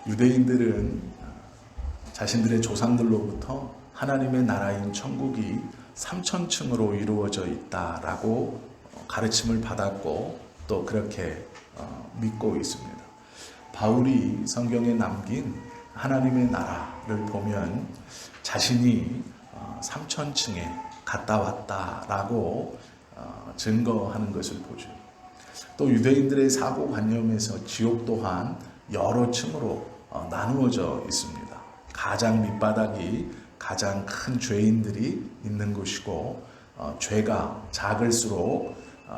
유대인들은 자신들의 조상들로부터 하나님의 나라인 천국이 3천층으로 이루어져 있다라고 가르침을 받았고 또 그렇게 믿고 있습니다. 바울이 성경에 남긴 하나님의 나라를 보면 자신이 3천층에 갔다 왔다라고 증거하는 것을 보죠. 또 유대인들의 사고관념에서 지옥 또한 여러 층으로 나누어져 있습니다. 가장 밑바닥이 가장 큰 죄인들이 있는 곳이고 죄가 작을수록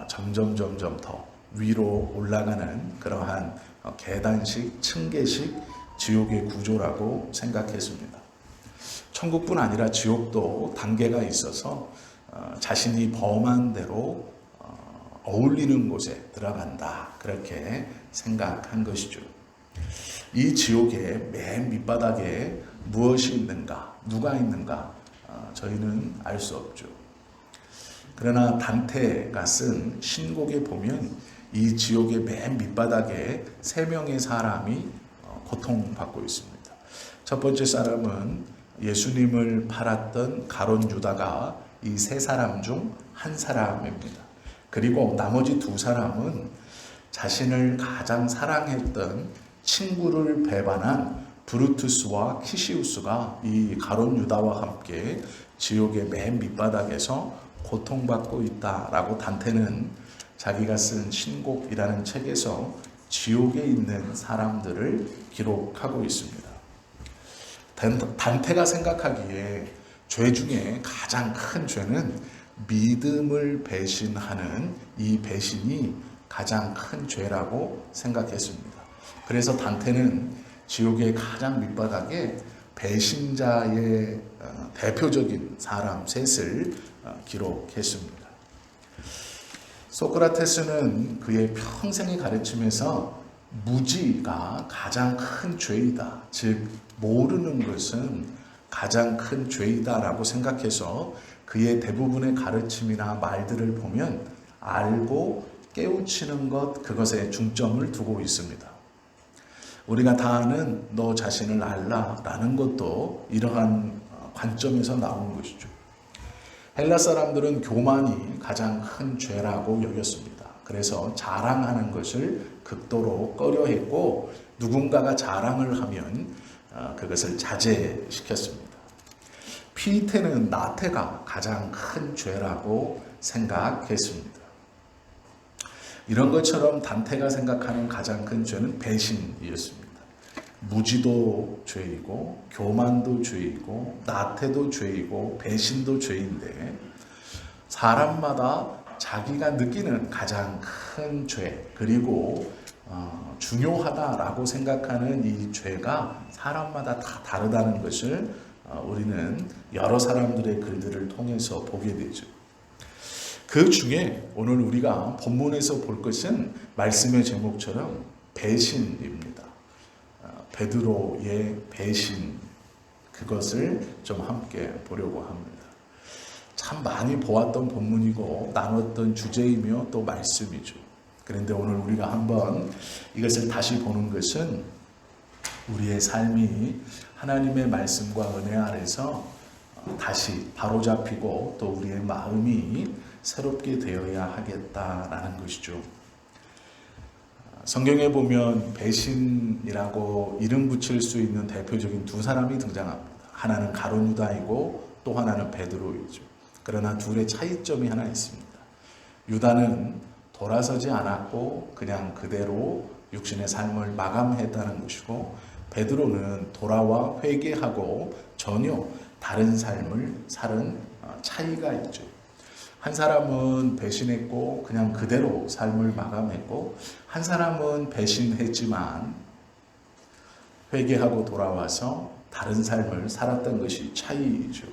점점 더 위로 올라가는 그러한 계단식, 층계식 지옥의 구조라고 생각했습니다. 천국뿐 아니라 지옥도 단계가 있어서 자신이 범한 대로 어울리는 곳에 들어간다. 그렇게 생각한 것이죠. 이 지옥의 맨 밑바닥에 무엇이 있는가, 누가 있는가 저희는 알 수 없죠. 그러나 단테가 쓴 신곡에 보면 이 지옥의 맨 밑바닥에 3명의 사람이 고통받고 있습니다. 첫 번째 사람은 예수님을 팔았던 가룟 유다가 이 3사람 중 한 사람입니다. 그리고 나머지 2사람은 자신을 가장 사랑했던 친구를 배반한 브루투스와 키시우스가 이 가룟 유다와 함께 지옥의 맨 밑바닥에서 고통받고 있다라고 단테는 자기가 쓴 신곡이라는 책에서 지옥에 있는 사람들을 기록하고 있습니다. 단테가 생각하기에 죄 중에 가장 큰 죄는 믿음을 배신하는 이 배신이 가장 큰 죄라고 생각했습니다. 그래서 단테는 지옥의 가장 밑바닥에 배신자의 대표적인 사람 셋을 기록했습니다. 소크라테스는 그의 평생의 가르침에서 무지가 가장 큰 죄이다. 즉 모르는 것은 가장 큰 죄이다라고 생각해서 그의 대부분의 가르침이나 말들을 보면 알고 깨우치는 것, 그것에 중점을 두고 있습니다. 우리가 다 아는 너 자신을 알라라는 것도 이러한 관점에서 나온 것이죠. 헬라 사람들은 교만이 가장 큰 죄라고 여겼습니다. 그래서 자랑하는 것을 극도로 꺼려했고 누군가가 자랑을 하면 그것을 자제시켰습니다. 피테는 나태가 가장 큰 죄라고 생각했습니다. 이런 것처럼 단테가 생각하는 가장 큰 죄는 배신이었습니다. 무지도 죄이고 교만도 죄이고 나태도 죄이고 배신도 죄인데 사람마다 자기가 느끼는 가장 큰 죄 그리고 중요하다라고 생각하는 이 죄가 사람마다 다 다르다는 것을 우리는 여러 사람들의 글들을 통해서 보게 되죠. 그 중에 오늘 우리가 본문에서 볼 것은 말씀의 제목처럼 배신입니다. 베드로의 배신, 그것을 좀 함께 보려고 합니다. 참 많이 보았던 본문이고 나눴던 주제이며 또 말씀이죠. 그런데 오늘 우리가 한번 이것을 다시 보는 것은 우리의 삶이 하나님의 말씀과 은혜 아래서 다시 바로잡히고 또 우리의 마음이 새롭게 되어야 하겠다라는 것이죠. 성경에 보면 배신이라고 이름 붙일 수 있는 대표적인 2사람이 등장합니다. 하나는 가룟 유다이고 또 하나는 베드로이죠. 그러나 둘의 차이점이 하나 있습니다. 유다는 돌아서지 않았고 그냥 그대로 육신의 삶을 마감했다는 것이고 베드로는 돌아와 회개하고 전혀 다른 삶을 사는 차이가 있죠. 한 사람은 배신했고 그냥 그대로 삶을 마감했고 한 사람은 배신했지만 회개하고 돌아와서 다른 삶을 살았던 것이 차이이죠.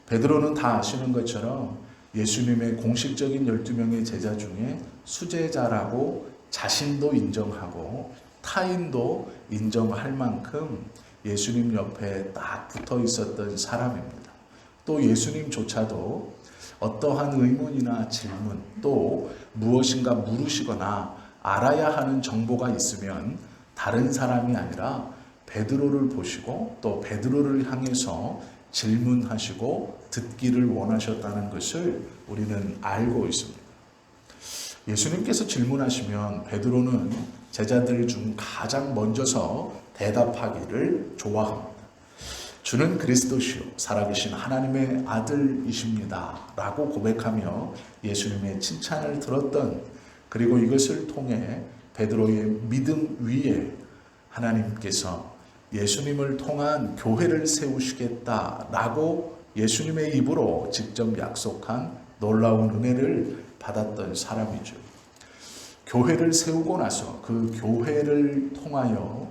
베드로는 다 아시는 것처럼 예수님의 공식적인 12명의 제자 중에 수제자라고 자신도 인정하고 타인도 인정할 만큼 예수님 옆에 딱 붙어 있었던 사람입니다. 또 예수님조차도 어떠한 의문이나 질문 또 무엇인가 물으시거나 알아야 하는 정보가 있으면 다른 사람이 아니라 베드로를 보시고 또 베드로를 향해서 질문하시고 듣기를 원하셨다는 것을 우리는 알고 있습니다. 예수님께서 질문하시면 베드로는 제자들 중 가장 먼저서 대답하기를 좋아합니다. 주는 그리스도시요 살아계신 하나님의 아들이십니다 라고 고백하며 예수님의 칭찬을 들었던, 그리고 이것을 통해 베드로의 믿음 위에 하나님께서 예수님을 통한 교회를 세우시겠다라고 예수님의 입으로 직접 약속한 놀라운 은혜를 받았던 사람이죠. 교회를 세우고 나서 그 교회를 통하여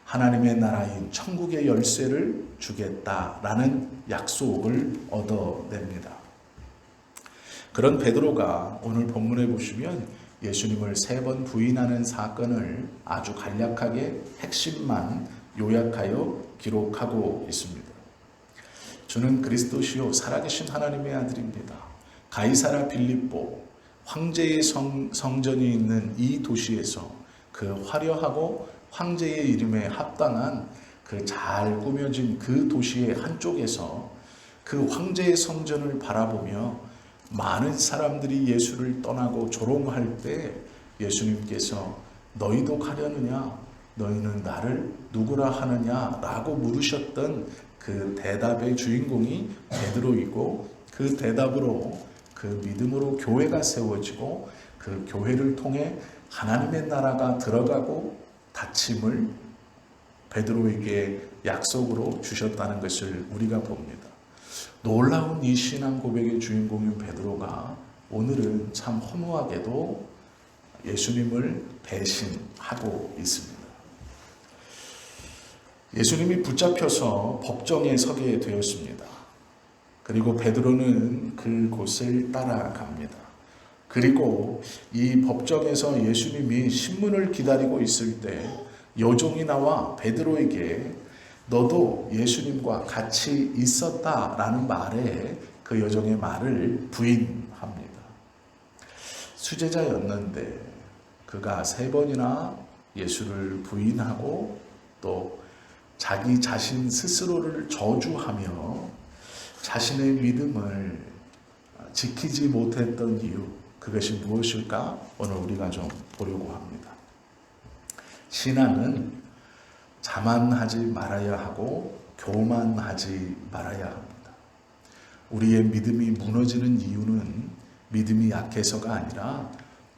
하나님의 나라인 천국의 열쇠를 주겠다라는 약속을 얻어냅니다. 그런 베드로가 오늘 본문에 보시면 예수님을 3번 부인하는 사건을 아주 간략하게 핵심만 요약하여 기록하고 있습니다. 주는 그리스도시요 살아계신 하나님의 아들입니다. 가이사라 빌립보 황제의 성전이 있는 이 도시에서 그 화려하고 황제의 이름에 합당한 그 잘 꾸며진 그 도시의 한쪽에서 그 황제의 성전을 바라보며 많은 사람들이 예수를 떠나고 조롱할 때 예수님께서 너희도 가려느냐? 너희는 나를 누구라 하느냐? 라고 물으셨던 그 대답의 주인공이 베드로이고, 그 대답으로 그 믿음으로 교회가 세워지고 그 교회를 통해 하나님의 나라가 들어가고 다짐을 베드로에게 약속으로 주셨다는 것을 우리가 봅니다. 놀라운 이 신앙 고백의 주인공인 베드로가 오늘은 참 허무하게도 예수님을 배신하고 있습니다. 예수님이 붙잡혀서 법정에 서게 되었습니다. 그리고 베드로는 그곳을 따라갑니다. 그리고 이 법정에서 예수님이 신문을 기다리고 있을 때 여종이 나와 베드로에게 너도 예수님과 같이 있었다라는 말에 그 여종의 말을 부인합니다. 수제자였는데 그가 3번이나 예수를 부인하고 또 자기 자신 스스로를 저주하며 자신의 믿음을 지키지 못했던 이유, 그것이 무엇일까? 오늘 우리가 좀 보려고 합니다. 신앙은 자만하지 말아야 하고 교만하지 말아야 합니다. 우리의 믿음이 무너지는 이유는 믿음이 약해서가 아니라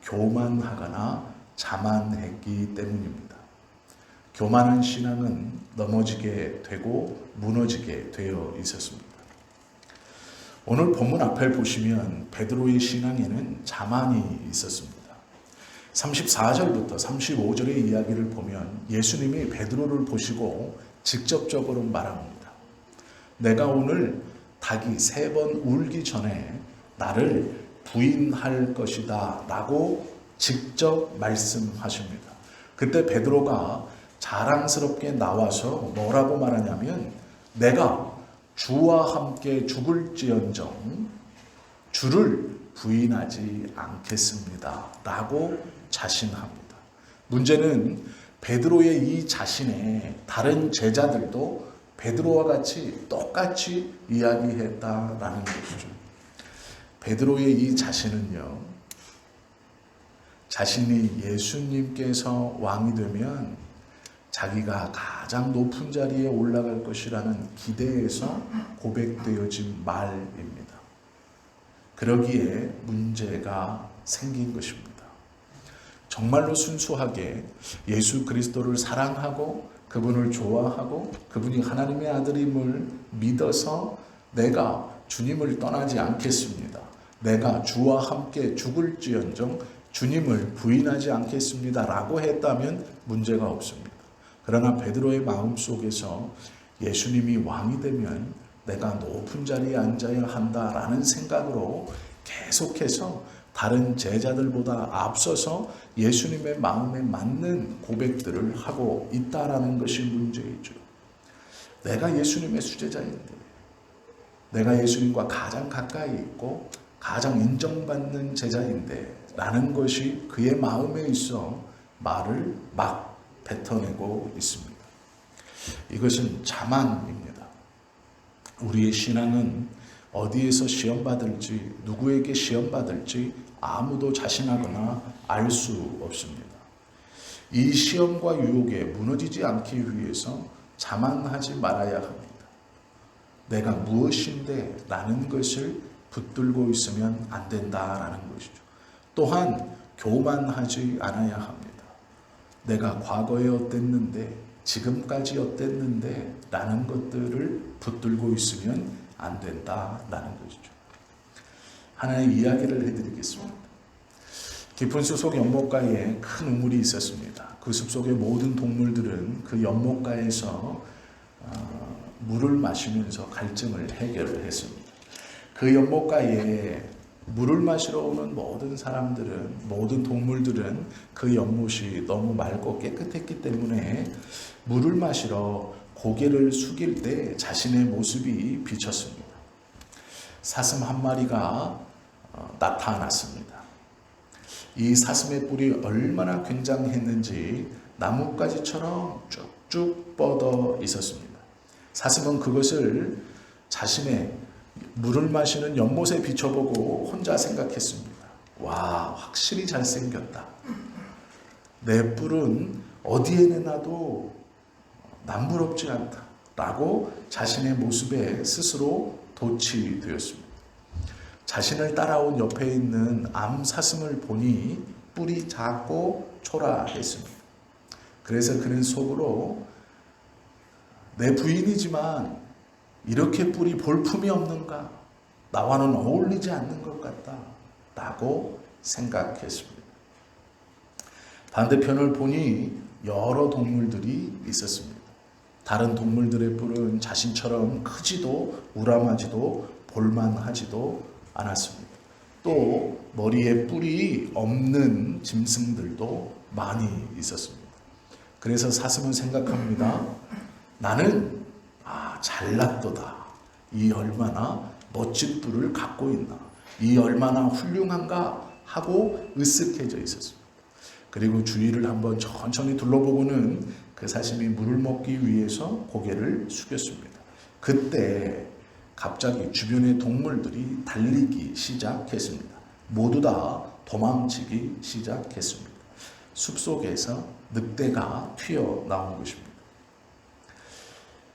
교만하거나 자만했기 때문입니다. 교만한 신앙은 넘어지게 되고 무너지게 되어 있었습니다. 오늘 본문 앞을 보시면 베드로의 신앙에는 자만이 있었습니다. 34절부터 35절의 이야기를 보면 예수님이 베드로를 보시고 직접적으로 말합니다. 내가 오늘 닭이 3번 울기 전에 나를 부인할 것이다 라고 직접 말씀하십니다. 그때 베드로가 자랑스럽게 나와서 뭐라고 말하냐면 내가 주와 함께 죽을지언정 주를 부인하지 않겠습니다 라고 자신합니다. 문제는 베드로의 이 자신에 다른 제자들도 베드로와 같이 똑같이 이야기했다라는 것이죠. 베드로의 이 자신은요, 자신이 예수님께서 왕이 되면 자기가 가장 높은 자리에 올라갈 것이라는 기대에서 고백되어진 말입니다. 그러기에 문제가 생긴 것입니다. 정말로 순수하게 예수 그리스도를 사랑하고 그분을 좋아하고 그분이 하나님의 아들임을 믿어서 내가 주님을 떠나지 않겠습니다. 내가 주와 함께 죽을지언정 주님을 부인하지 않겠습니다 라고 했다면 문제가 없습니다. 그러나 베드로의 마음속에서 예수님이 왕이 되면 내가 높은 자리에 앉아야 한다라는 생각으로 계속해서 다른 제자들보다 앞서서 예수님의 마음에 맞는 고백들을 하고 있다라는 것이 문제이죠. 내가 예수님의 수제자인데, 내가 예수님과 가장 가까이 있고 가장 인정받는 제자인데 라는 것이 그의 마음에 있어 말을 막 뱉어내고 있습니다. 이것은 자만입니다. 우리의 신앙은 어디에서 시험받을지, 누구에게 시험받을지 아무도 자신하거나 알 수 없습니다. 이 시험과 유혹에 무너지지 않기 위해서 자만하지 말아야 합니다. 내가 무엇인데 라는 것을 붙들고 있으면 안 된다라는 것이죠. 또한 교만하지 않아야 합니다. 내가 과거에 어땠는데, 지금까지 어땠는데 라는 것들을 붙들고 있으면 안 된다라는 것이죠. 하나의 이야기를 해드리겠습니다. 깊은 숲속 연못가에 큰 우물이 있었습니다. 그 숲속의 모든 동물들은 그 연못가에서 물을 마시면서 갈증을 해결을 했습니다. 그 연못가에 물을 마시러 오는 모든 사람들은, 모든 동물들은 그 연못이 너무 맑고 깨끗했기 때문에 물을 마시러 고개를 숙일 때 자신의 모습이 비쳤습니다. 사슴 한 마리가 나타났습니다. 이 사슴의 뿔이 얼마나 굉장했는지 나뭇가지처럼 쭉쭉 뻗어 있었습니다. 사슴은 그것을 자신의 물을 마시는 연못에 비춰보고 혼자 생각했습니다. 와, 확실히 잘생겼다. 내 뿔은 어디에 내놔도 남부럽지 않다. 라고 자신의 모습에 스스로 도취되었습니다. 자신을 따라온 옆에 있는 암사슴을 보니 뿔이 작고 초라했습니다. 그래서 그는 속으로 내 부인이지만 이렇게 뿔이 볼품이 없는가? 나와는 어울리지 않는 것 같다. 라고 생각했습니다. 반대편을 보니 여러 동물들이 있었습니다. 다른 동물들의 뿔은 자신처럼 크지도 우람하지도 볼만하지도 않았습니다. 또 머리에 뿔이 없는 짐승들도 많이 있었습니다. 그래서 사슴은 생각합니다. 나는 잘났도다. 이 얼마나 멋진 뿔을 갖고 있나. 이 얼마나 훌륭한가 하고 으쓱해져 있었습니다. 그리고 주위를 한번 천천히 둘러보고는 그 사슴이 물을 먹기 위해서 고개를 숙였습니다. 그때 갑자기 주변의 동물들이 달리기 시작했습니다. 모두 다 도망치기 시작했습니다. 숲속에서 늑대가 튀어나온 것입니다.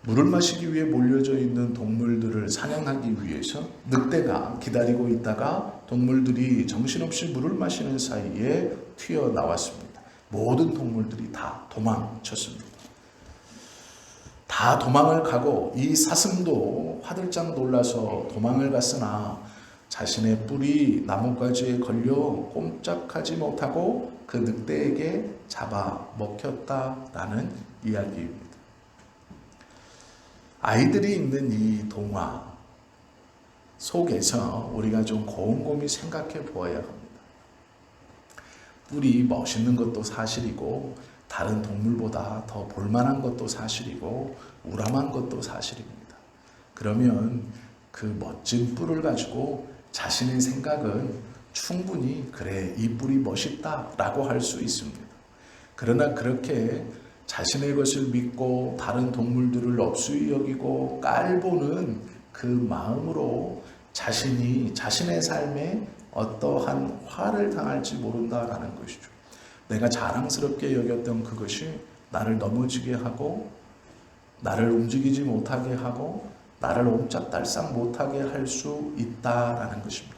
물을 마시기 위해 몰려져 있는 동물들을 사냥하기 위해서 늑대가 기다리고 있다가 동물들이 정신없이 물을 마시는 사이에 튀어나왔습니다. 모든 동물들이 다 도망쳤습니다. 다 도망을 가고 이 사슴도 화들짝 놀라서 도망을 갔으나 자신의 뿔이 나뭇가지에 걸려 꼼짝하지 못하고 그 늑대에게 잡아먹혔다라는 이야기입니다. 아이들이 있는 이 동화 속에서 우리가 좀 곰곰이 생각해 보아야 합니다. 뿔이 멋있는 것도 사실이고 다른 동물보다 더 볼만한 것도 사실이고 우람한 것도 사실입니다. 그러면 그 멋진 뿔을 가지고 자신의 생각은 충분히 그래, 이 뿔이 멋있다 라고 할 수 있습니다. 그러나 그렇게 자신의 것을 믿고 다른 동물들을 업수히 여기고 깔보는 그 마음으로 자신이 자신의 삶에 어떠한 화를 당할지 모른다라는 것이죠. 내가 자랑스럽게 여겼던 그것이 나를 넘어지게 하고 나를 움직이지 못하게 하고 나를 옴짝달싹 못하게 할 수 있다라는 것입니다.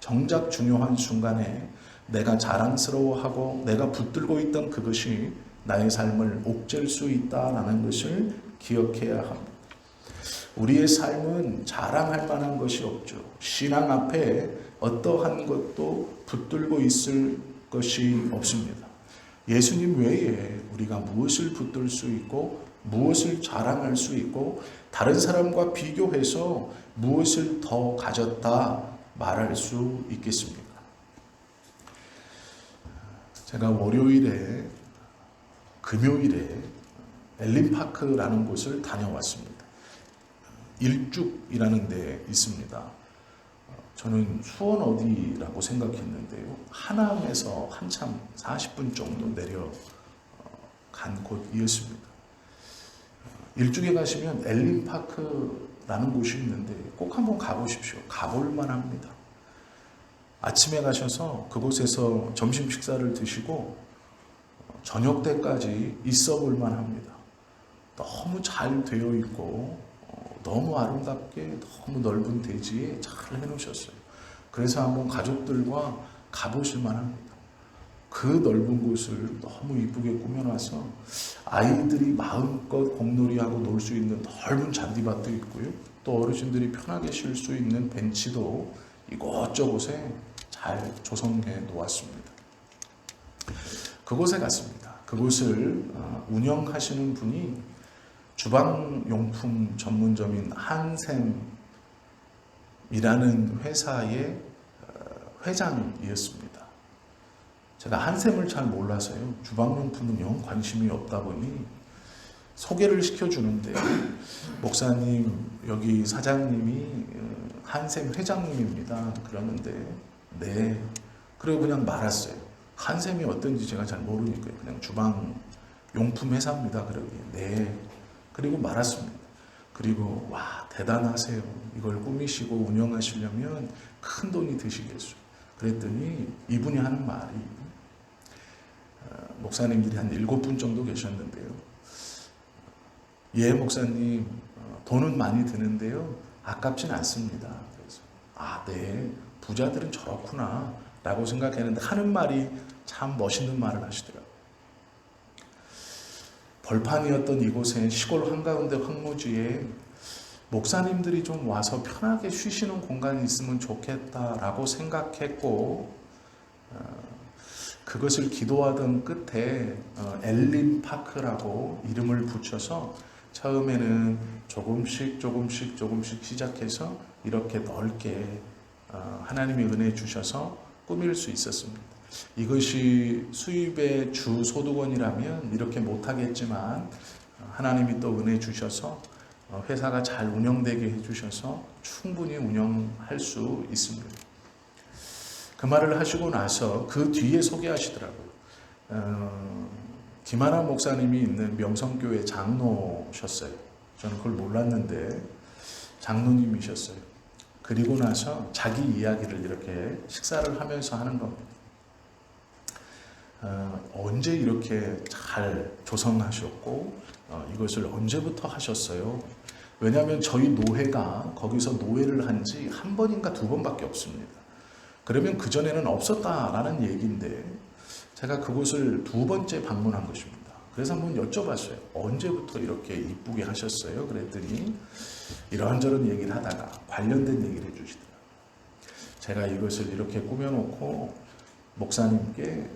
정작 중요한 순간에 내가 자랑스러워하고 내가 붙들고 있던 그것이 나의 삶을 옥죄일 수 있다라는 것을 기억해야 합니다. 우리의 삶은 자랑할 만한 것이 없죠. 신앙 앞에 어떠한 것도 붙들고 있을 것이 없습니다. 예수님 외에 우리가 무엇을 붙들 수 있고 무엇을 자랑할 수 있고 다른 사람과 비교해서 무엇을 더 가졌다 말할 수 있겠습니까? 제가 금요일에 엘린파크라는 곳을 다녀왔습니다. 일죽이라는 데 있습니다. 저는 수원 어디라고 생각했는데요. 하남에서 한참 40분 정도 내려가야 간 곳이었습니다. 일주에 가시면 엘림파크라는 곳이 있는데 꼭 한번 가보십시오. 가볼만 합니다. 아침에 가셔서 그곳에서 점심 식사를 드시고 저녁 때까지 있어 볼만 합니다. 너무 잘 되어 있고 너무 아름답게 너무 넓은 대지에 잘 해놓으셨어요. 그래서 한번 가족들과 가보실 만합니다. 그 넓은 곳을 너무 이쁘게 꾸며놔서 아이들이 마음껏 공놀이하고 놀 수 있는 넓은 잔디밭도 있고요. 또 어르신들이 편하게 쉴 수 있는 벤치도 이곳저곳에 잘 조성해 놓았습니다. 그곳에 갔습니다. 그곳을 운영하시는 분이 주방용품 전문점인 한샘이라는 회사의 회장이었습니다. 제가 한샘을 잘 몰라서요. 주방용품은 영 관심이 없다 보니 소개를 시켜주는데 목사님 여기 사장님이 한샘 회장님입니다. 그러는데 네. 그리고 그냥 말았어요. 한샘이 어떤지 제가 잘 모르니까요. 그냥 주방용품 회사입니다. 그러기에 네. 그리고 말았습니다. 그리고 와 대단하세요. 이걸 꾸미시고 운영하시려면 큰 돈이 드시겠어요. 그랬더니 이분이 하는 말이 목사님들이 한 7분 정도 계셨는데요. 예 목사님 돈은 많이 드는데요. 아깝진 않습니다. 그래서 네 부자들은 저렇구나 라고 생각했는데 하는 말이 참 멋있는 말을 하시더라고요. 벌판이었던 이곳에 시골 한가운데 황무지에 목사님들이 좀 와서 편하게 쉬시는 공간이 있으면 좋겠다라고 생각했고 그것을 기도하던 끝에 엘림파크라고 이름을 붙여서 처음에는 조금씩 시작해서 이렇게 넓게 하나님의 은혜 주셔서 꾸밀 수 있었습니다. 이것이 수입의 주 소득원이라면 이렇게 못하겠지만 하나님이 또 은혜 주셔서 회사가 잘 운영되게 해주셔서 충분히 운영할 수 있습니다. 그 말을 하시고 나서 그 뒤에 소개하시더라고요. 김하나 목사님이 있는 명성교회 장로셨어요. 저는 그걸 몰랐는데 장로님이셨어요. 그리고 나서 자기 이야기를 이렇게 식사를 하면서 하는 겁니다. 언제 이렇게 잘 조성하셨고 이것을 언제부터 하셨어요? 왜냐하면 저희 노회가 거기서 노회를 한 지 한 번인가 두 번밖에 없습니다. 그러면 그전에는 없었다라는 얘기인데 제가 그곳을 두 번째 방문한 것입니다. 그래서 한번 여쭤봤어요. 언제부터 이렇게 이쁘게 하셨어요? 그랬더니 이런저런 얘기를 하다가 관련된 얘기를 해주시더라고요. 제가 이것을 이렇게 꾸며놓고 목사님께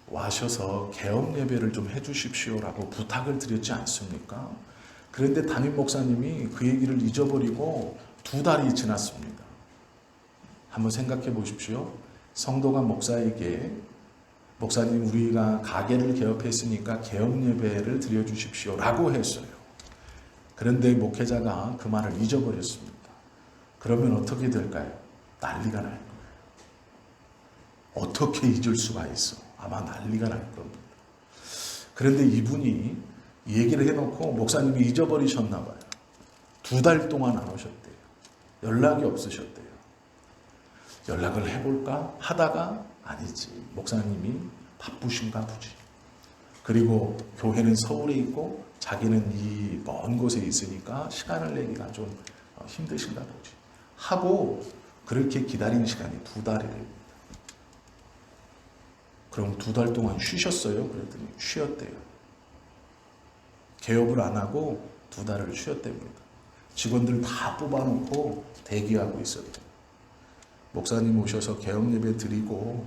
와셔서 개업 예배를 좀 해주십시오라고 부탁을 드렸지 않습니까? 그런데 담임 목사님이 그 얘기를 잊어버리고 2달이 지났습니다. 한번 생각해 보십시오. 성도가 목사에게 목사님 우리가 가게를 개업했으니까 개업 예배를 드려주십시오 라고 했어요. 그런데 목회자가 그 말을 잊어버렸습니다. 그러면 어떻게 될까요? 난리가 날 거예요. 어떻게 잊을 수가 있어? 아마 난리가 날 겁니다. 그런데 이분이 얘기를 해놓고 목사님이 잊어버리셨나 봐요. 2달 동안 안 오셨대요. 연락이 없으셨대요. 연락을 해볼까 하다가 아니지. 목사님이 바쁘신가 보지. 그리고 교회는 서울에 있고 자기는 이 먼 곳에 있으니까 시간을 내기가 좀 힘드신가 보지. 하고 그렇게 기다린 시간이 2달이래요. 그럼 2달 동안 쉬셨어요? 그랬더니 쉬었대요. 개업을 안 하고 2달을 쉬었답니다. 직원들 다 뽑아놓고 대기하고 있었대요. 목사님 오셔서 개업 예배 드리고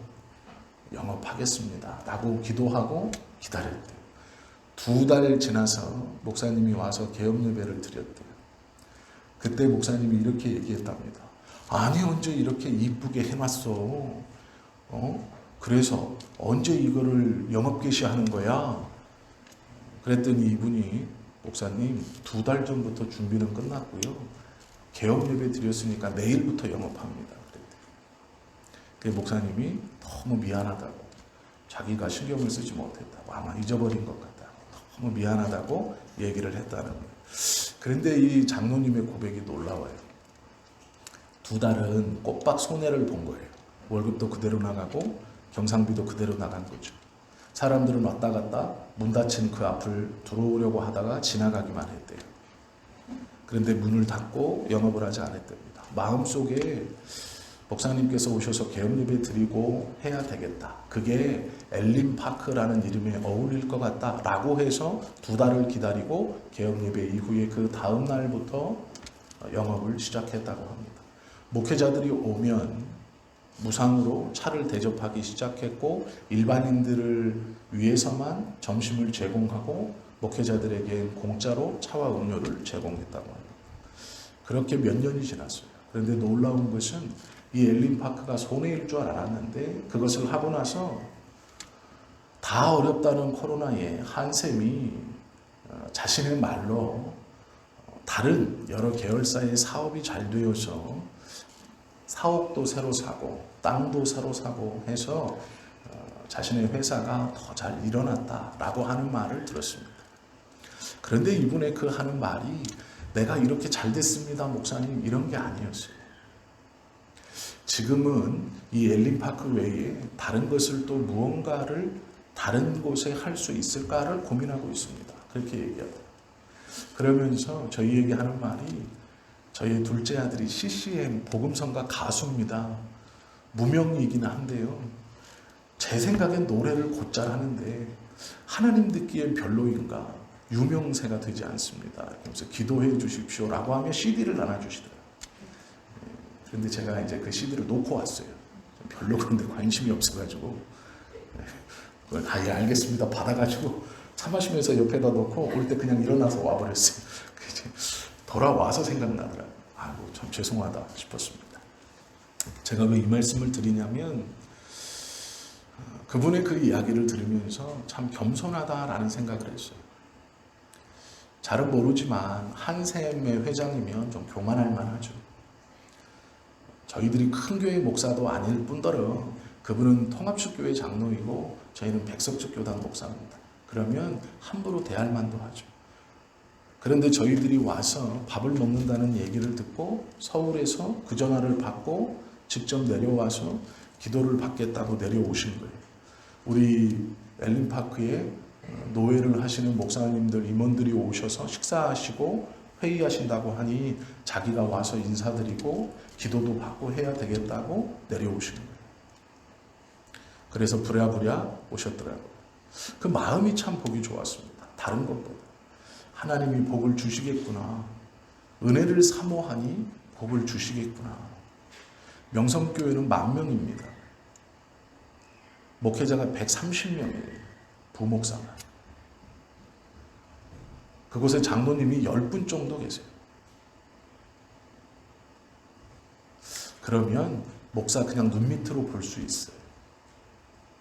영업하겠습니다 라고 기도하고 기다렸대요. 2달 지나서 목사님이 와서 개업 예배를 드렸대요. 그때 목사님이 이렇게 얘기했답니다. 아니 언제 이렇게 이쁘게 해놨어? 그래서 언제 이거를 영업 개시하는 거야? 그랬더니 이분이 목사님 2달 전부터 준비는 끝났고요. 개업 예배 드렸으니까 내일부터 영업합니다. 그랬대요. 그 목사님이 너무 미안하다고 자기가 신경을 쓰지 못했다고, 아마 잊어버린 것 같다고, 너무 미안하다고 얘기를 했다는 거예요. 그런데 이 장로님의 고백이 놀라워요. 2달은 꼬박 손해를 본 거예요. 월급도 그대로 나가고 경상비도 그대로 나간 거죠. 사람들은 왔다 갔다 문 닫힌 그 앞을 들어오려고 하다가 지나가기만 했대요. 그런데 문을 닫고 영업을 하지 않았답니다. 마음속에 목사님께서 오셔서 개업예배 드리고 해야 되겠다. 그게 엘림파크라는 이름에 어울릴 것 같다라고 해서 2달을 기다리고 개업예배 이후에 그 다음 날부터 영업을 시작했다고 합니다. 목회자들이 오면 무상으로 차를 대접하기 시작했고 일반인들을 위해서만 점심을 제공하고 목회자들에겐 공짜로 차와 음료를 제공했다고 합니다. 그렇게 몇 년이 지났어요. 그런데 놀라운 것은 이 엘림파크가 손해일 줄 알았는데 그것을 하고 나서 다 어렵다는 코로나에 한샘이 자신의 말로 다른 여러 계열사의 사업이 잘 되어서 사옥도 새로 사고 땅도 새로 사고 해서 자신의 회사가 더 잘 일어났다라고 하는 말을 들었습니다. 그런데 이분의 그 하는 말이 내가 이렇게 잘 됐습니다 목사님 이런 게 아니었어요. 지금은 이 엘림파크 외에 다른 것을 또 무언가를 다른 곳에 할 수 있을까를 고민하고 있습니다. 그렇게 얘기하더라고요. 그러면서 저희에게 하는 말이 저희 둘째 아들이 CCM 복음성가 가수입니다. 무명이긴 한데요. 제 생각엔 노래를 곧잘 하는데 하나님 듣기엔 별로인가 유명세가 되지 않습니다. 그래서 기도해 주십시오라고 하며 CD를 나눠주시더라고요. 그런데 제가 이제 그 CD를 놓고 왔어요. 별로 그런데 관심이 없어가지고 예, 알겠습니다. 받아가지고 차 마시면서 옆에다 놓고 올 때 그냥 일어나서 와버렸어요. 돌아와서 생각나더라고요. 아이고 참 죄송하다 싶었습니다. 제가 왜 이 말씀을 드리냐면 그분의 그 이야기를 들으면서 참 겸손하다라는 생각을 했어요. 잘은 모르지만 한샘의 회장이면 좀 교만할 만하죠. 저희들이 큰 교회 목사도 아닐 뿐더러 그분은 통합축교회 장로이고 저희는 백석축교단 목사입니다. 그러면 함부로 대할 만도 하죠. 그런데 저희들이 와서 밥을 먹는다는 얘기를 듣고 서울에서 그 전화를 받고 직접 내려와서 기도를 받겠다고 내려오신 거예요. 우리 엘림파크에 노예를 하시는 목사님들, 임원들이 오셔서 식사하시고 회의하신다고 하니 자기가 와서 인사드리고 기도도 받고 해야 되겠다고 내려오시는 거예요. 그래서 부랴부랴 오셨더라고요. 그 마음이 참 보기 좋았습니다. 다른 것보다. 하나님이 복을 주시겠구나. 은혜를 사모하니 복을 주시겠구나. 명성교회는 10,000명입니다. 목회자가 130명이에요. 부목사만. 그곳에 장로님이 10분 정도 계세요. 그러면 목사 그냥 눈 밑으로 볼 수 있어요.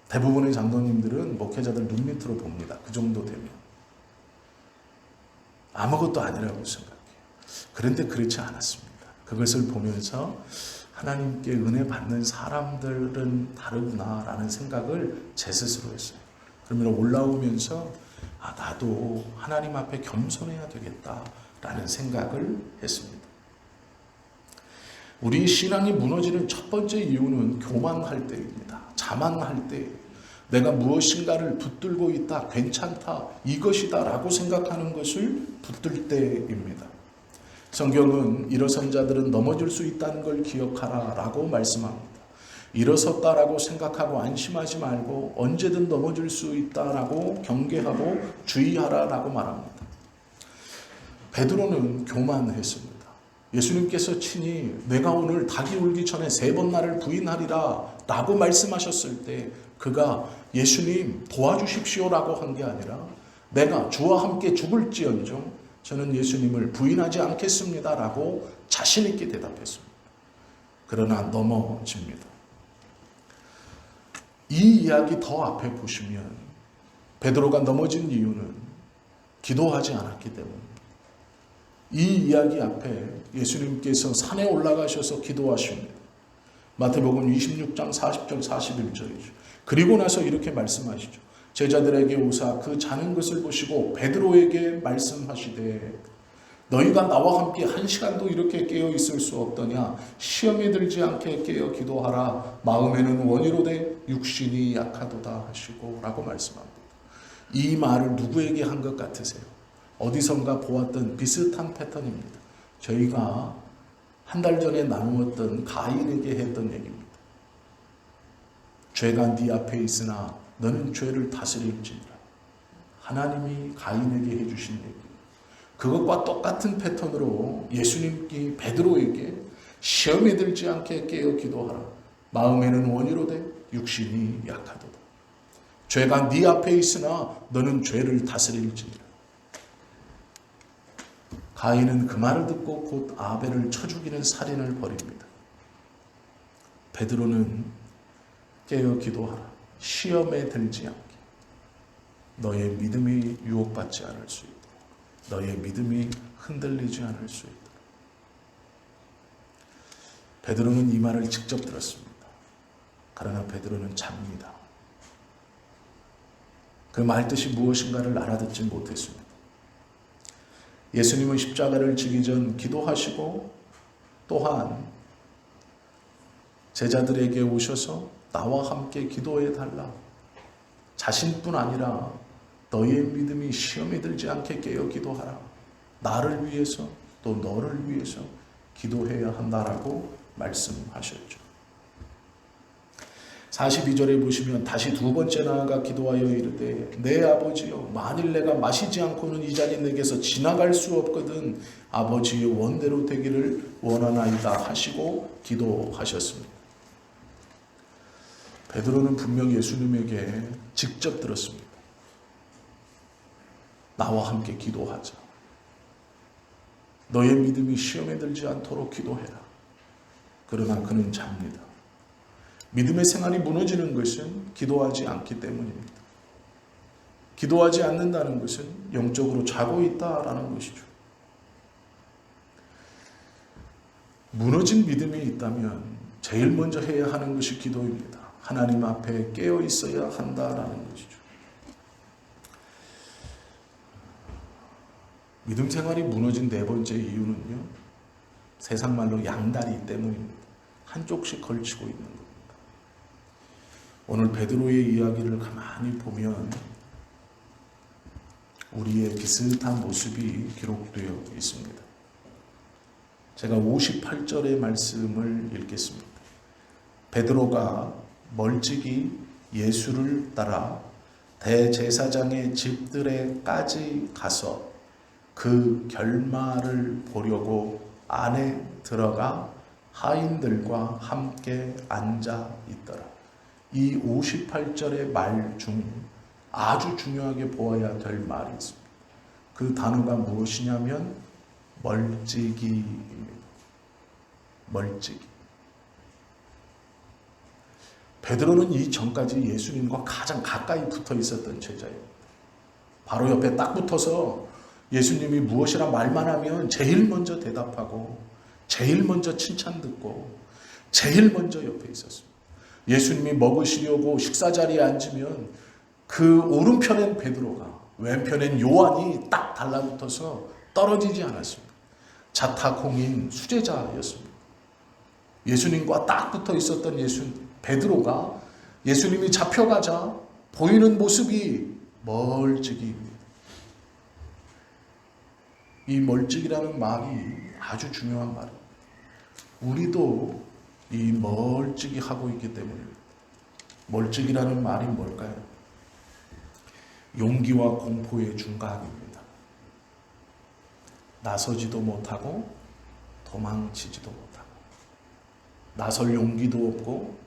대부분의 장로님들은 목회자들 눈 밑으로 봅니다. 그 정도 되면. 아무것도 아니라고 생각해요. 그런데 그렇지 않았습니다. 그것을 보면서 하나님께 은혜 받는 사람들은 다르구나라는 생각을 제 스스로 했어요. 그러면 올라오면서 나도 하나님 앞에 겸손해야 되겠다라는 생각을 했습니다. 우리 신앙이 무너지는 첫 번째 이유는 교만할 때입니다. 자만할 때 내가 무엇인가를 붙들고 있다, 괜찮다, 이것이다 라고 생각하는 것을 붙들 때입니다. 성경은 일어선 자들은 넘어질 수 있다는 걸 기억하라 라고 말씀합니다. 일어섰다라고 생각하고 안심하지 말고 언제든 넘어질 수 있다라고 경계하고 주의하라라고 말합니다. 베드로는 교만했습니다. 예수님께서 친히 내가 오늘 닭이 울기 전에 3번 나를 부인하리라 라고 말씀하셨을 때 그가 예수님 도와주십시오라고 한 게 아니라 내가 주와 함께 죽을지언정 저는 예수님을 부인하지 않겠습니다 라고 자신 있게 대답했습니다. 그러나 넘어집니다. 이 이야기 더 앞에 보시면 베드로가 넘어진 이유는 기도하지 않았기 때문입니다. 이 이야기 앞에 예수님께서 산에 올라가셔서 기도하십니다. 마태복음 26장 40절 41절이죠. 그리고 나서 이렇게 말씀하시죠. 제자들에게 오사 그 자는 것을 보시고 베드로에게 말씀하시되 너희가 나와 함께 1시간도 이렇게 깨어 있을 수 없더냐. 시험에 들지 않게 깨어 기도하라. 마음에는 원이로되 육신이 약하도다 하시고 라고 말씀합니다. 이 말을 누구에게 한 것 같으세요? 어디선가 보았던 비슷한 패턴입니다. 저희가 한 달 전에 나누었던 가인에게 했던 얘기입니다. 죄가 네 앞에 있으나 너는 죄를 다스릴지니라. 하나님이 가인에게 해주신 얘기. 그것과 똑같은 패턴으로 예수님께 베드로에게 시험에 들지 않게 깨어 기도하라. 마음에는 원이로되 육신이 약하도다. 죄가 네 앞에 있으나 너는 죄를 다스릴지니라. 가인은 그 말을 듣고 곧 아벨을 쳐 죽이는 살인을 벌입니다. 베드로는 깨어 기도하라. 시험에 들지 않게. 너의 믿음이 유혹받지 않을 수 있도록. 너의 믿음이 흔들리지 않을 수 있도록. 베드로는 이 말을 직접 들었습니다. 그러나 베드로는 잡니다. 그 말뜻이 무엇인가를 알아듣지 못했습니다. 예수님은 십자가를 지기 전 기도하시고 또한 제자들에게 오셔서 나와 함께 기도해 달라. 자신뿐 아니라 너희의 믿음이 시험에 들지 않게 깨어 기도하라. 나를 위해서 또 너를 위해서 기도해야 한다라고 말씀하셨죠. 42절에 보시면 다시 두 번째 나아가 기도하여 이르되 내 아버지여 만일 내가 마시지 않고는 이 잔이 내게서 지나갈 수 없거든 아버지의 원대로 되기를 원하나이다 하시고 기도하셨습니다. 베드로는 분명 예수님에게 직접 들었습니다. 나와 함께 기도하자. 너의 믿음이 시험에 들지 않도록 기도해라. 그러나 그는 잡니다. 믿음의 생활이 무너지는 것은 기도하지 않기 때문입니다. 기도하지 않는다는 것은 영적으로 자고 있다라는 것이죠. 무너진 믿음이 있다면 제일 먼저 해야 하는 것이 기도입니다. 하나님 앞에 깨어 있어야 한다라는 것이죠. 믿음 생활이 무너진 네 번째 이유는요. 세상 말로 양다리 때문입니다. 한쪽씩 걸치고 있는 겁니다. 오늘 베드로의 이야기를 가만히 보면 우리의 비슷한 모습이 기록되어 있습니다. 제가 58절의 말씀을 읽겠습니다. 베드로가 멀찍이 예수를 따라 대제사장의 집들에까지 가서 그 결말을 보려고 안에 들어가 하인들과 함께 앉아 있더라. 이 58절의 말 중 아주 중요하게 보아야 될 말이 있습니다. 그 단어가 무엇이냐면 멀찍이입니다. 멀찍이. 베드로는 이 전까지 예수님과 가장 가까이 붙어 있었던 제자입니다. 바로 옆에 딱 붙어서 예수님이 무엇이라 말만 하면 제일 먼저 대답하고 제일 먼저 칭찬 듣고 제일 먼저 옆에 있었습니다. 예수님이 먹으시려고 식사 자리에 앉으면 그 오른편엔 베드로가 왼편엔 요한이 딱 달라붙어서 떨어지지 않았습니다. 자타공인 수제자였습니다. 예수님과 딱 붙어 있었던 베드로가 예수님이 잡혀가자 보이는 모습이 멀찍이입니다. 이 멀찍이라는 말이 아주 중요한 말입니다. 우리도 이 멀찍이 하고 있기 때문입니다. 멀찍이라는 말이 뭘까요? 용기와 공포의 중간입니다. 나서지도 못하고 도망치지도 못하고 나설 용기도 없고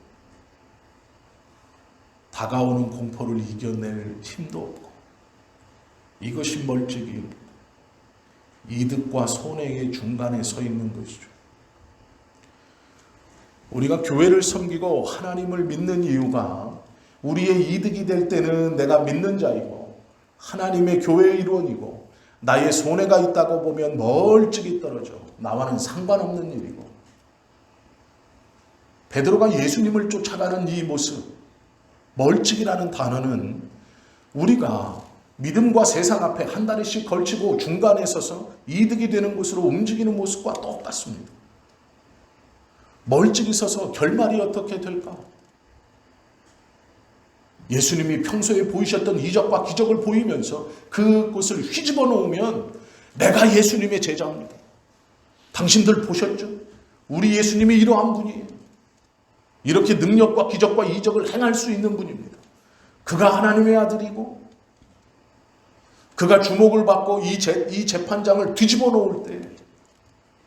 다가오는 공포를 이겨낼 힘도 없고 이것이 멀찍이입니다. 이득과 손해의 중간에 서 있는 것이죠. 우리가 교회를 섬기고 하나님을 믿는 이유가 우리의 이득이 될 때는 내가 믿는 자이고 하나님의 교회의 일원이고 나의 손해가 있다고 보면 멀찍이 떨어져 나와는 상관없는 일이고 베드로가 예수님을 쫓아가는 이 모습 멀찍이라는 단어는 우리가 믿음과 세상 앞에 한 다리씩 걸치고 중간에 서서 이득이 되는 곳으로 움직이는 모습과 똑같습니다. 멀찍이 서서 결말이 어떻게 될까? 예수님이 평소에 보이셨던 이적과 기적을 보이면서 그곳을 휘집어 놓으면 내가 예수님의 제자입니다. 당신들 보셨죠? 우리 예수님이 이러한 분이에요. 이렇게 능력과 기적과 이적을 행할 수 있는 분입니다. 그가 하나님의 아들이고 그가 주목을 받고 이 재판장을 뒤집어 놓을 때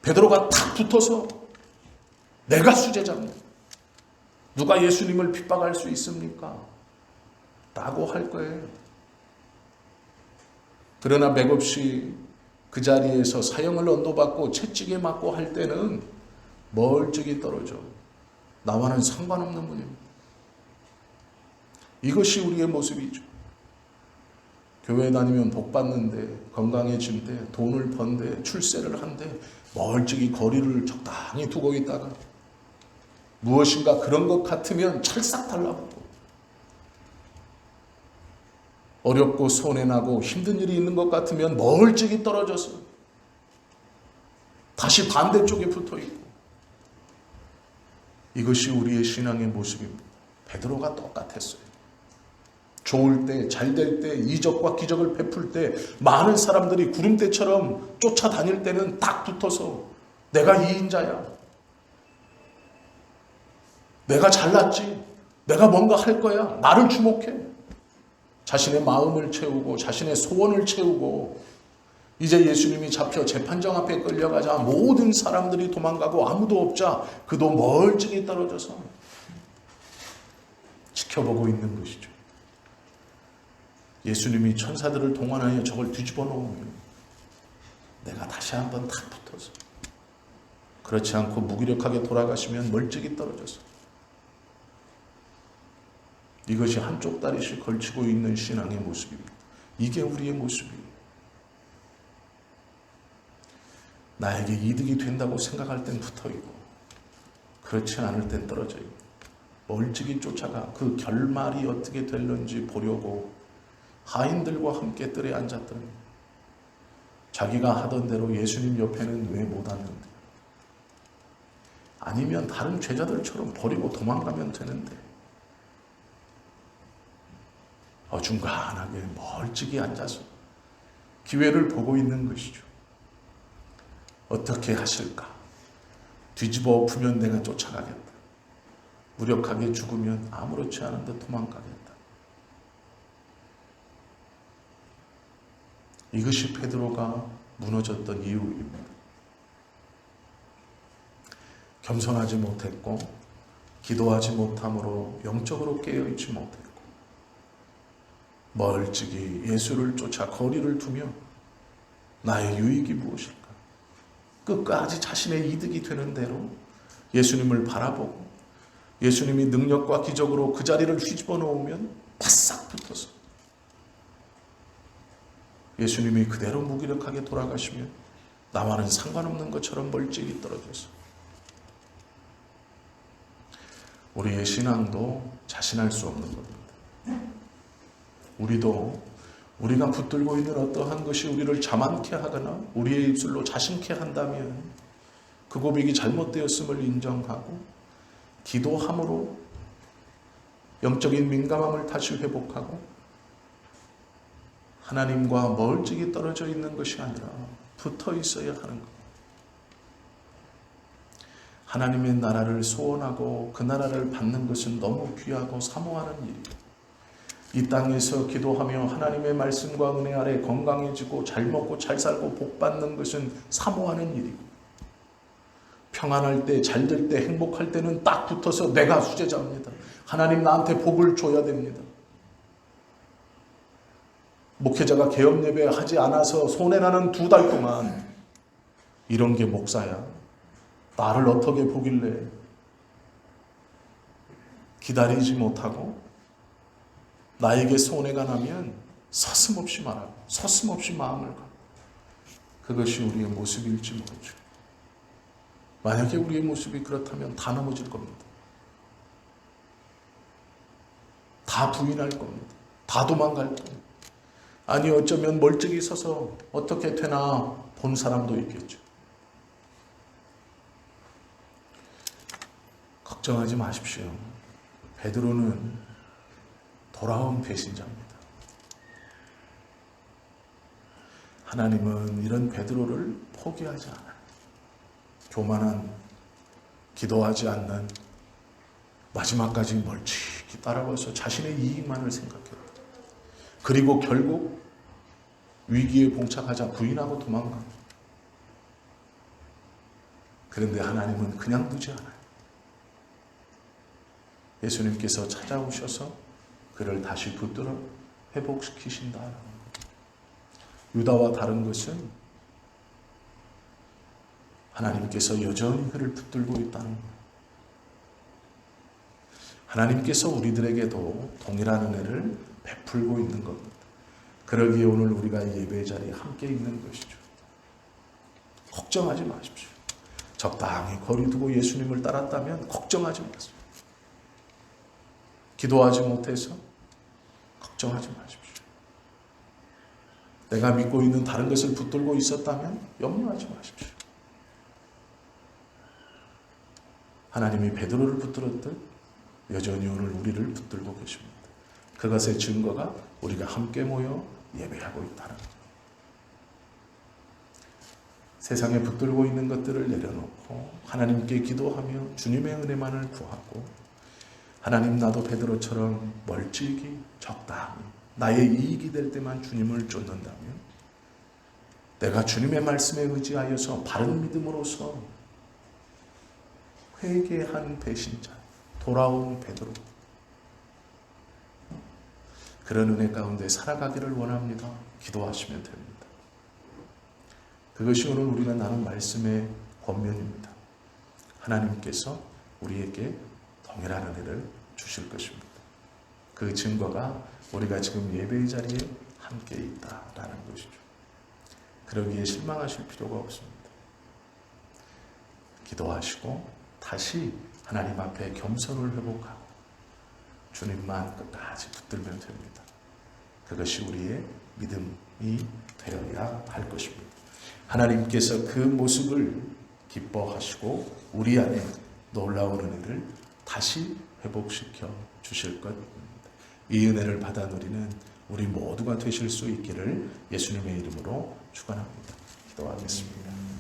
베드로가 탁 붙어서 내가 수제자입니다. 누가 예수님을 핍박할 수 있습니까? 라고 할 거예요. 그러나 맥없이 그 자리에서 사형을 언도받고 채찍에 맞고 할 때는 멀찍이 떨어져 나와는 상관없는 분입니다. 이것이 우리의 모습이죠. 교회 다니면 복 받는데, 건강해진대, 돈을 번대, 출세를 한대, 멀찍이 거리를 적당히 두고 있다가 무엇인가 그런 것 같으면 찰싹 달라붙고, 어렵고 손해나고 힘든 일이 있는 것 같으면 멀찍이 떨어져서 다시 반대쪽에 붙어있고, 이것이 우리의 신앙의 모습입니다. 베드로가 똑같았어요. 좋을 때, 잘 될 때, 이적과 기적을 베풀 때 많은 사람들이 구름대처럼 쫓아다닐 때는 딱 붙어서 내가 이인자야, 내가 잘났지, 내가 뭔가 할 거야, 나를 주목해. 자신의 마음을 채우고 자신의 소원을 채우고, 이제 예수님이 잡혀 재판장 앞에 끌려가자 모든 사람들이 도망가고 아무도 없자 그도 멀찍이 떨어져서 지켜보고 있는 것이죠. 예수님이 천사들을 동원하여 저걸 뒤집어 놓으면 내가 다시 한번 탁 붙어서, 그렇지 않고 무기력하게 돌아가시면 멀찍이 떨어져서, 이것이 한쪽 다리씩 걸치고 있는 신앙의 모습입니다. 이게 우리의 모습이에요. 나에게 이득이 된다고 생각할 땐 붙어있고 그렇지 않을 땐 떨어져 있고, 멀찍이 쫓아가 그 결말이 어떻게 될는지 보려고 하인들과 함께 뜰에 앉았더니 자기가 하던 대로 예수님 옆에는 왜 못 앉는데? 아니면 다른 제자들처럼 버리고 도망가면 되는데 어중간하게 멀찍이 앉아서 기회를 보고 있는 것이죠. 어떻게 하실까? 뒤집어 엎으면 내가 쫓아가겠다. 무력하게 죽으면 아무렇지 않은 듯 도망가겠다. 이것이 베드로가 무너졌던 이유입니다. 겸손하지 못했고 기도하지 못함으로 영적으로 깨어있지 못했고 멀찍이 예수를 쫓아 거리를 두며 나의 유익이 무엇일까? 끝까지 자신의 이득이 되는 대로 예수님을 바라보고 예수님이 능력과 기적으로 그 자리를 휘집어 놓으면 바싹 붙어서 예수님이 그대로 무기력하게 돌아가시면 나와는 상관없는 것처럼 멀찍이 떨어져서, 우리의 신앙도 자신할 수 없는 겁니다. 우리도 우리가 붙들고 있는 어떠한 것이 우리를 자만케 하거나 우리의 입술로 자신케 한다면 그 고백이 잘못되었음을 인정하고 기도함으로 영적인 민감함을 다시 회복하고 하나님과 멀찍이 떨어져 있는 것이 아니라 붙어 있어야 하는 것. 하나님의 나라를 소원하고 그 나라를 받는 것은 너무 귀하고 사모하는 일이에요. 이 땅에서 기도하며 하나님의 말씀과 은혜 아래 건강해지고 잘 먹고 잘 살고 복 받는 것은 사모하는 일이고, 평안할 때, 잘 될 때, 행복할 때는 딱 붙어서 내가 수제자입니다. 하나님 나한테 복을 줘야 됩니다. 목회자가 개업 예배 하지 않아서 손해나는 2달 동안 이런 게 목사야, 나를 어떻게 보길래, 기다리지 못하고 나에게 손해가 나면 서슴없이 말하고 서슴없이 마음을 갖고, 그것이 우리의 모습일지 모르죠. 만약에 우리의 모습이 그렇다면 다 넘어질 겁니다. 다 다 부인할 겁니다. 다 도망갈 겁니다. 아니 어쩌면 멀찍이 서서 어떻게 되나 본 사람도 있겠죠. 걱정하지 마십시오. 베드로는 돌아온 배신자입니다. 하나님은 이런 베드로를 포기하지 않아요. 교만한, 기도하지 않는, 마지막까지 멀찍이 따라가서 자신의 이익만을 생각했다. 그리고 결국 위기에 봉착하자 부인하고 도망가. 그런데 하나님은 그냥 두지 않아요. 예수님께서 찾아오셔서 그를 다시 붙들어 회복시키신다. 유다와 다른 것은 하나님께서 여전히 그를 붙들고 있다는 거예요. 하나님께서 우리들에게도 동일한 은혜를 베풀고 있는 겁니다. 그러기에 오늘 우리가 예배 자리에 함께 있는 것이죠. 걱정하지 마십시오. 적당히 거리 두고 예수님을 따랐다면 걱정하지 마십시오. 기도하지 못해서 걱정하지 마십시오. 내가 믿고 있는 다른 것을 붙들고 있었다면 염려하지 마십시오. 하나님이 베드로를 붙들었듯 여전히 오늘 우리를 붙들고 계십니다. 그것의 증거가 우리가 함께 모여 예배하고 있다는 것. 세상에 붙들고 있는 것들을 내려놓고 하나님께 기도하며 주님의 은혜만을 구하고, 하나님 나도 베드로처럼 멀찍이 적당히 나의 이익이 될 때만 주님을 쫓는다면, 내가 주님의 말씀에 의지하여서 바른 믿음으로서 회개한 배신자, 돌아온 베드로, 그런 은혜 가운데 살아가기를 원합니다. 기도하시면 됩니다. 그것이 오늘 우리가 나눈 말씀의 권면입니다. 하나님께서 우리에게 동일한 은혜를 주실 것입니다. 그 증거가 우리가 지금 예배의 자리에 함께 있다라는 것이죠. 그러기에 실망하실 필요가 없습니다. 기도하시고 다시 하나님 앞에 겸손을 회복하고 주님만 끝까지 붙들면 됩니다. 그것이 우리의 믿음이 되어야 할 것입니다. 하나님께서 그 모습을 기뻐하시고 우리 안에 놀라운 은혜를 다시 회복시켜 주실 것입니다. 이 은혜를 받아 누리는 우리 모두가 되실 수 있기를 예수님의 이름으로 축원합니다. 기도하겠습니다.